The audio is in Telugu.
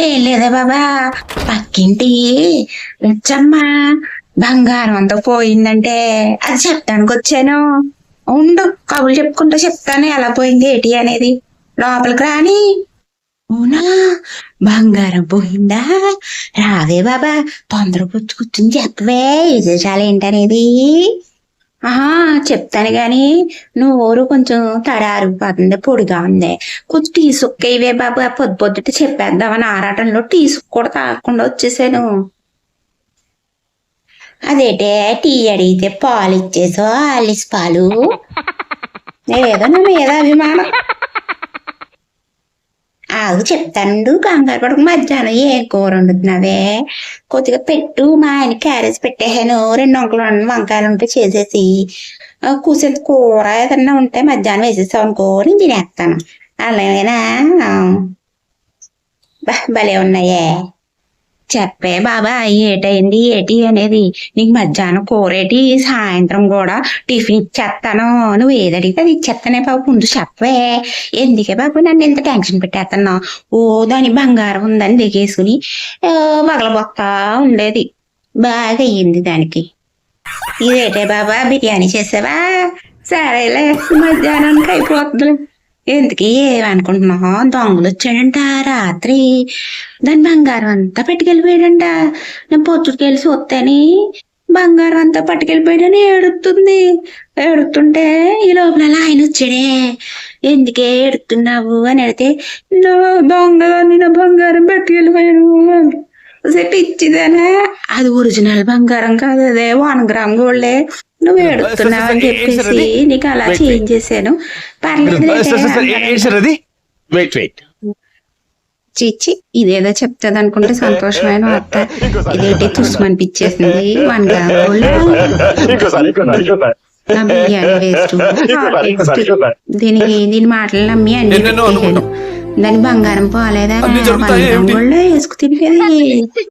ఏం లేదా బాబా, పక్కింటి లచ్చమ్మ బంగారం అంతా పోయిందంటే అది చెప్పడానికి వచ్చాను. ఉండు, కబులు చెప్పుకుంటూ చెప్తాను ఎలా పోయింది ఏంటి అనేది. లోపలికి రాని. అవునా, బంగారం పోయిందా? రావే బాబా, తొందర కూర్చుని చెప్పవే విశేషాలు ఏంటనేది. ఆహా, చెప్తాను గాని నువ్వు ఊరు కొంచెం తడారిపోతుంది, పొడిగా ఉంది. కొంచెం టీ సుక్క ఇవే బాబా, పొద్దుట చెప్పేద్దామని ఆరాటంలో టీ సుక్క కూడా తాగకుండా వచ్చేసాను. అదేటే టీ అడిగితే పాలు ఇచ్చేసో ఆలిస్ పాలు. ఏదో నా మీద అభిమానం. ఆగు చెప్తాను, కంగారు పడకు. మధ్యాహ్నం ఏం కూర వండుతున్నావే? కొద్దిగా పెట్టు, మా ఆయన క్యారేజ్ పెట్టేసాను. 2 వంకాయలు ఉంటే చేసేసి కూసేంత కూర ఏదన్నా ఉంటే మధ్యాహ్నం వేసేసావు అనుకో, నేను తినేస్తాను. అలాగేనా? భలే ఉన్నాయే. చెప్పే బాబా, ఏటైంది ఏటి అనేది. నీకు మధ్యాహ్నం కూరేటి, సాయంత్రం కూడా టిఫిన్ ఇచ్చేస్తాను. నువ్వు ఏది అడిగితే అది ఇచ్చేస్తానే బాబు, ముందు చెప్పే. ఎందుకే బాబు నన్ను ఎంత టెన్షన్ పెట్టేస్తున్నావు? ఓ దాని బంగారం ఉందని దిగేసుకుని పగలబొత్తా ఉండేది. బాగా అయ్యింది దానికి. ఇదేటే బాబా, బిర్యానీ చేసావా? సరేలే, మధ్యాహ్నానికి అయిపోతుంది. ఎందుకు ఏమనుకుంటున్నావు? దొంగలు వచ్చాడంట రాత్రి, దాని బంగారం అంతా పట్టుకెళ్ళిపోయాడంట. నేను పొచ్చుకెళ్ళి చూస్తేని బంగారం అంతా పట్టుకెళ్ళిపోయాడని ఏడుతుంది. ఏడుతుంటే ఈ లోపల ఆయన వచ్చాడే. ఎందుకే ఏడుతున్నావు అని అడిగితే, దొంగని నా బంగారం పట్టుకెళ్ళిపోయాడు. సెట్ ఇచ్చిదేనా? అది ఒరిజినల్ బంగారం కాదు, అదే 1 గ్రామ్ గోల్డే. నువ్వు ఏడుతున్నావు అని చెప్పేసి నీకు అలా చేంజ్ చేశాను. పర్లేదు. చిచ్చి, ఇదేదో చెప్తుంది అనుకుంటే సంతోషమైన వార్త. ఇదేంటి తుస్మనిపించేసింది. 1 గ్రామ్ గోల్డ్ నా బిర్యానీ వేస్ట్. దీని మాటలు నమ్మి అన్ని పెట్టేసాను. దాని బంగారం పోలేదా? 1 గ్రామ్ గోల్డ్ వేసుకు తిరిగేది.